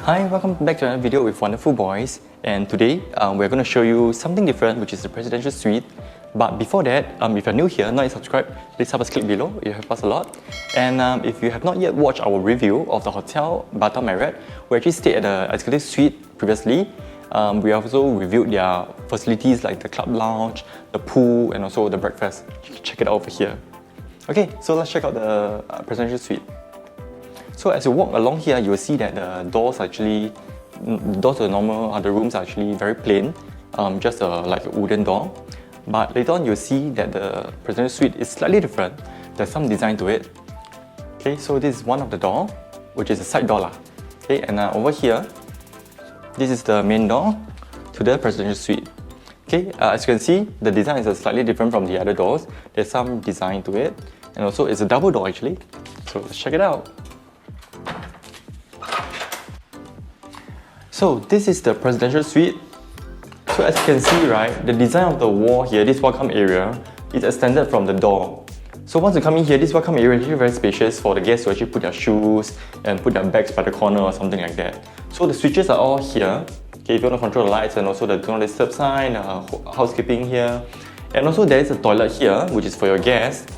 Hi, welcome back to another video with Wonderful Boys, and today we're going to show you something different, which is the presidential suite. But before that, if you're new here, not yet subscribed, please help us click below, it helps us a lot. And if you have not yet watched our review of the hotel Batam Marriott, we actually stayed at the executive suite previously. We also reviewed their facilities like the club lounge, the pool, and also the breakfast. You can check it out over here. Okay, so let's check out the presidential suite. So as you walk along here, you will see that the doors to the normal other rooms are actually very plain, just like a wooden door. But later on, you'll see that the presidential suite is slightly different. There's some design to it. Okay, so this is one of the door, which is a side door. Okay, and over here, this is the main door to the presidential suite. Okay, as you can see, the design is slightly different from the other doors. There's some design to it, and also it's a double door actually. So let's check it out. So this is the presidential suite. So as you can see, right, the design of the wall here, this welcome area, is extended from the door. So once you come in here, this welcome area is actually very spacious for the guests to actually put their shoes and put their bags by the corner or something like that. So the switches are all here. Okay, if you want to control the lights, and also the do not disturb sign, housekeeping here. And also there is a toilet here, which is for your guests.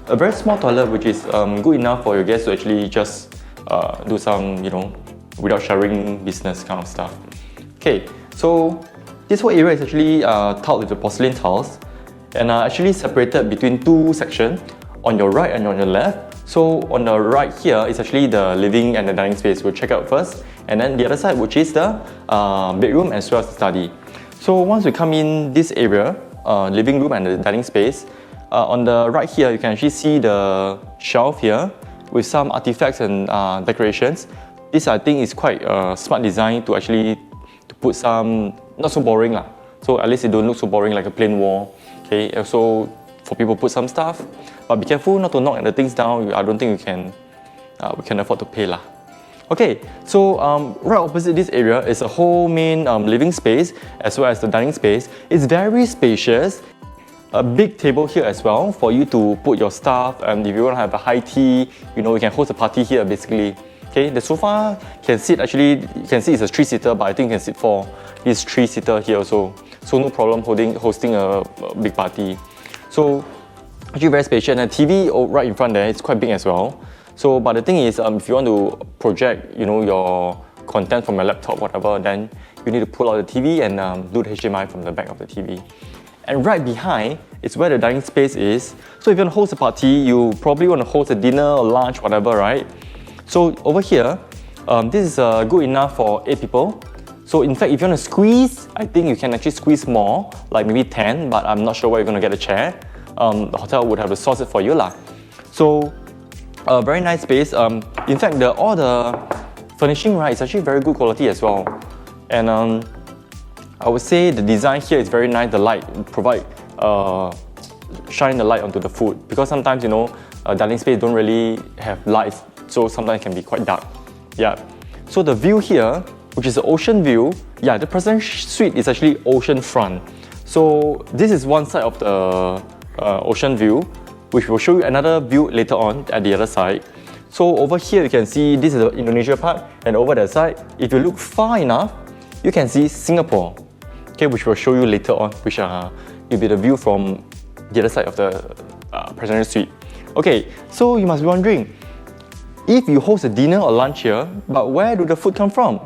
A very small toilet, which is good enough for your guests to actually just do some, without showering business kind of stuff. Okay, so this whole area is actually tiled with the porcelain tiles and actually separated between two sections, on your right and on your left. So on the right here is actually the living and the dining space. We'll check out first, and then the other side, which is the bedroom as well as the study. So once we come in this area, living room and the dining space, on the right here you can actually see the shelf here with some artifacts and decorations. This I think is quite smart design to actually put some, not so boring lah. So at least it don't look so boring like a plain wall. Okay, also for people to put some stuff, but be careful not to knock the things down. I don't think we can afford to pay lah. Okay, so right opposite this area is a whole main living space as well as the dining space. It's very spacious. A big table here as well for you to put your stuff, and if you want to have a high tea, you can host a party here basically. Okay, the sofa can sit actually, you can see it's a 3-seater, but I think you can sit 4. This 3-seater here also, so no problem hosting a big party. So actually very spacious, and the TV right in front there, it's quite big as well. So, but the thing is, if you want to project, your content from your laptop, whatever, then you need to pull out the TV and do the HDMI from the back of the TV. And right behind is where the dining space is. So if you want to host a party, you probably want to host a dinner or lunch, whatever, right? So over here, this is good enough for 8 people. So in fact, if you want to squeeze, I think you can actually squeeze more, like maybe 10, but I'm not sure where you're going to get a chair. The hotel would have to source it for you lah. So very nice space. In fact, all the furnishing, right, is actually very good quality as well. And I would say the design here is very nice. The light provide shine the light onto the food, because sometimes dining space don't really have lights, so sometimes it can be quite dark. Yeah. So the view here, which is the ocean view, yeah, the presidential suite is actually ocean front. So this is one side of the ocean view, which will show you another view later on at the other side. So over here you can see this is the Indonesia part, and over that side, if you look far enough, you can see Singapore. Okay, which will show you later on, which will be the view from the other side of the presidential suite. Okay, so you must be wondering, if you host a dinner or lunch here, but where do the food come from?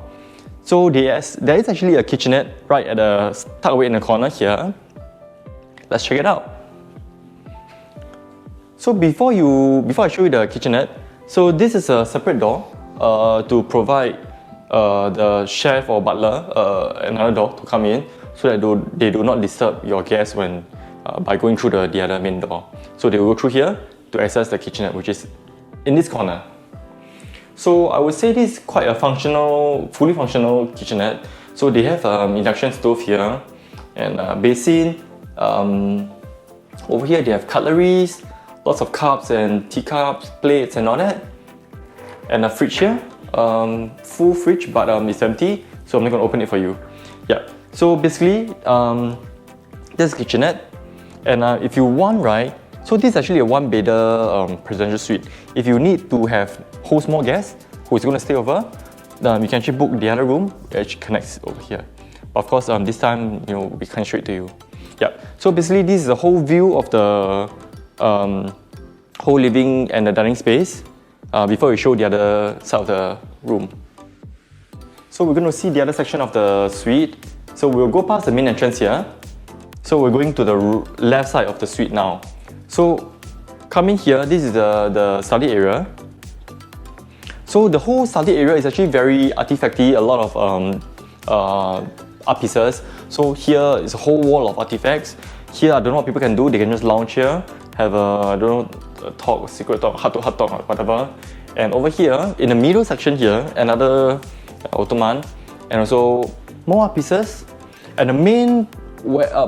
So there is actually a kitchenette right at the tucked away in the corner here. Let's check it out. So before I show you the kitchenette, so this is a separate door to provide the chef or butler another door to come in, so that they do not disturb your guests when by going through the other main door. So they will go through here to access the kitchenette, which is in this corner. So I would say this is quite a fully functional kitchenette. So they have induction stove here and basin. Over here they have cutleries, lots of cups and teacups, plates and all that. And a fridge here, full fridge, but it's empty, so I'm not going to open it for you. Yeah. So basically, this is kitchenette, and if you want, right, So this is actually a one-bedder presidential suite. If you need to host more guests who is going to stay over, you can actually book the other room. It actually connects over here. But of course, this time, we can't show it to you. Yeah. So basically, this is the whole view of the whole living and the dining space before we show the other side of the room. So we're going to see the other section of the suite. So we'll go past the main entrance here. So we're going to the left side of the suite now. So coming here, this is the study area. So the whole study area is actually very artifacty, a lot of art pieces. So here is a whole wall of artifacts. Here, I don't know what people can do. They can just lounge here, have a, a talk, secret talk, heart-to-heart talk, or whatever. And over here, in the middle section here, another ottoman, and also more art pieces. And the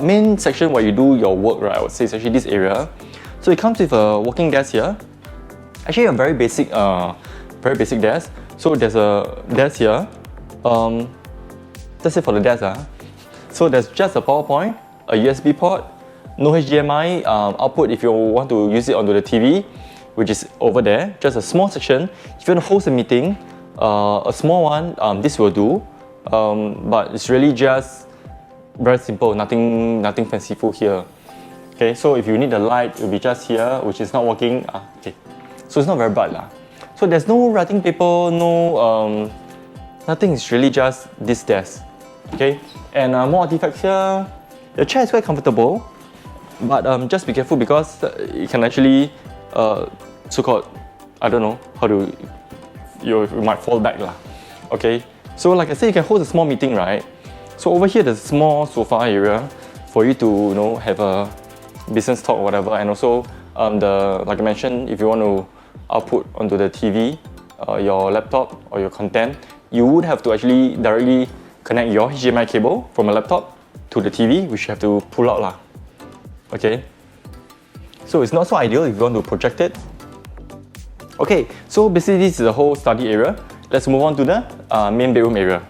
main section where you do your work, right, I would say is actually this area. So it comes with a working desk here. Actually, a very basic desk. So there's a desk here. That's it for the desk. So there's just a PowerPoint, a USB port, no HDMI output if you want to use it onto the TV, which is over there. Just a small section. If you want to host a meeting, a small one, this will do. But it's really just very simple, nothing fanciful here. Okay, so if you need the light, it will be just here, which is not working. Okay, so it's not very bright. So there's no writing paper, no nothing. It's really just this desk. Okay, and more artifacts here. The chair is quite comfortable, but just be careful because it can actually so-called, I don't know how to, you might fall back Okay, so like I said, you can hold a small meeting, right? So over here, there's a small sofa area for you to have a business talk or whatever, and also like I mentioned, if you want to output onto the TV, your laptop or your content, you would have to actually directly connect your HDMI cable from a laptop to the TV, which you have to pull out Okay, so it's not so ideal if you want to project it. Okay, so basically this is the whole study area. Let's move on to the main bedroom area.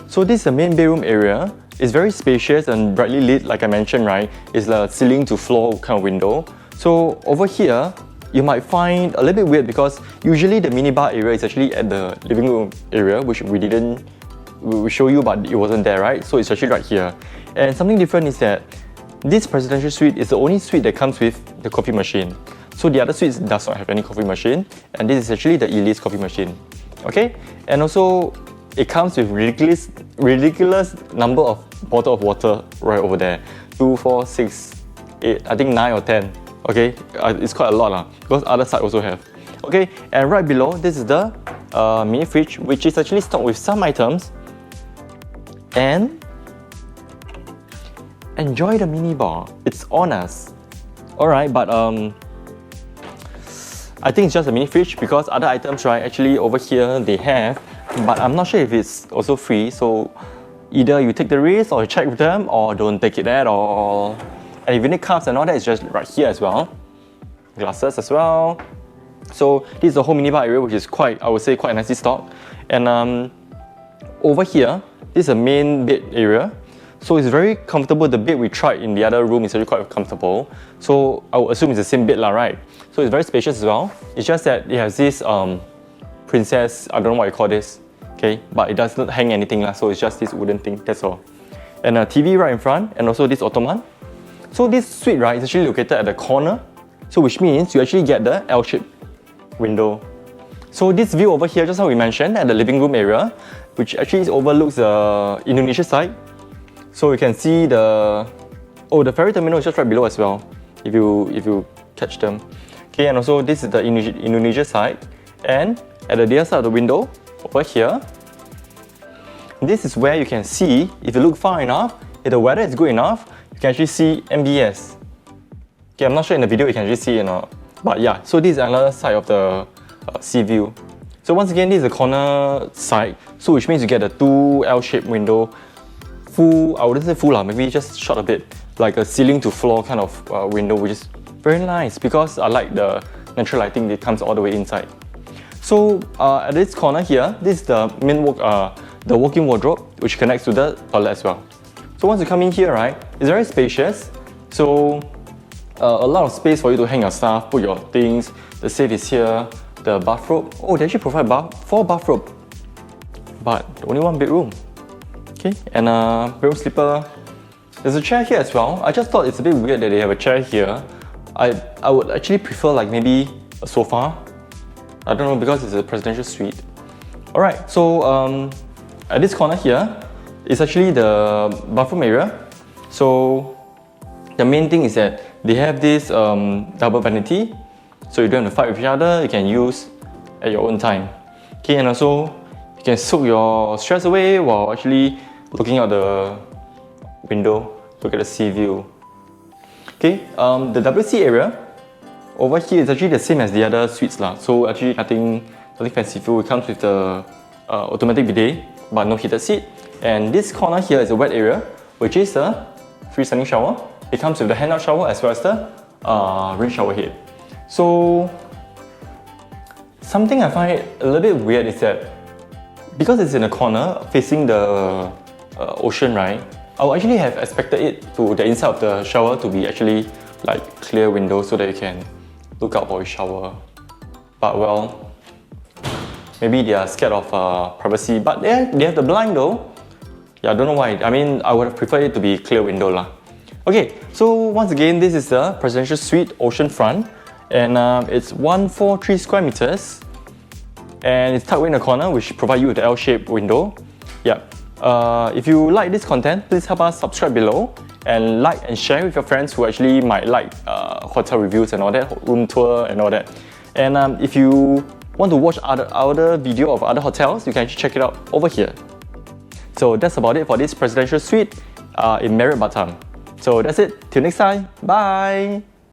So this is the main bedroom area. It's very spacious and brightly lit, like I mentioned, right? It's a ceiling to floor kind of window. So over here, you might find a little bit weird because usually the minibar area is actually at the living room area, which we show you, but it wasn't there, right? So it's actually right here. And something different is that this presidential suite is the only suite that comes with the coffee machine. So the other suites does not have any coffee machine, and this is actually the Elise coffee machine. Okay, and also it comes with ridiculous number of bottle of water right over there. 2, 4, 6, 8, I think 9 or 10. Okay, it's quite a lot because other side also have. Okay, and right below, this is the mini fridge, which is actually stocked with some items. And enjoy the mini bar. It's on us. Alright, but I think it's just a mini fridge because other items, right, actually over here they have, but I'm not sure if it's also free. So either you take the risk or you check with them, or don't take it at all. And if you need cups and all that, it's just right here as well. Glasses as well. So this is the whole minibar area, which is quite, I would say, quite nicely stocked. And over here, this is the main bed area. So it's very comfortable. The bed we tried in the other room is actually quite comfortable. So I would assume it's the same bed, right? So it's very spacious as well. It's just that it has this princess, I don't know what you call this, okay? But it does not hang anything, so it's just this wooden thing, that's all. And a TV right in front, and also this ottoman. So this suite, right, is actually located at the corner. So which means you actually get the L-shaped window. So this view over here, just how we mentioned, at the living room area, which actually overlooks the Indonesia side. So you can see the ferry terminal is just right below as well, if you catch them. Okay, and also this is the Indonesia side. And at the other side of the window, over here, this is where you can see, if you look far enough, if the weather is good enough, you can actually see MBS. Okay, I'm not sure in the video you can actually see it, but yeah, so this is another side of the sea view. So once again, this is the corner side, so which means you get a 2 L-shaped window. Full, I wouldn't say full, maybe just short a bit, like a ceiling to floor kind of window, which is very nice because I like the natural lighting that comes all the way inside. So at this corner here, this is the main the walk-in wardrobe, which connects to the toilet as well. So once you come in here, right, it's very spacious. So a lot of space for you to hang your stuff, put your things. The safe is here. The bathrobe. Oh, they actually provide 4 bathrobe. but only one bedroom. Okay, and bedroom slipper. There's a chair here as well. I just thought it's a bit weird that they have a chair here. I would actually prefer like maybe a sofa. I don't know, because it's a presidential suite. Alright, so at this corner here, it's actually the bathroom area. So the main thing is that they have this double vanity, so you don't have to fight with each other. You can use at your own time. Okay, and also you can soak your stress away while actually looking out the window, look at the sea view. Okay, the WC area over here is actually the same as the other suites lah. So actually nothing fanciful. It comes with the automatic bidet, but no heated seat. And this corner here is a wet area, which is a freestanding shower. It comes with the handout shower as well as the rain shower head. So something I find a little bit weird is that because it's in a corner facing the ocean, right? I would actually have expected it to the inside of the shower to be actually like clear windows so that you can look out for your shower. But well, maybe they are scared of privacy. But they have the blind though. Yeah, I don't know why. I mean, I would have preferred it to be clear window lah. Okay, so once again, this is the presidential suite oceanfront, and it's 143 square meters, and it's tucked away in the corner, which provide you with the L-shaped window. Yeah. If you like this content, please help us subscribe below and like and share with your friends who actually might like hotel reviews and all that, room tour and all that. And if you want to watch other video of other hotels, you can actually check it out over here. So that's about it for this presidential suite in Marriott Batam. So that's it. Till next time. Bye.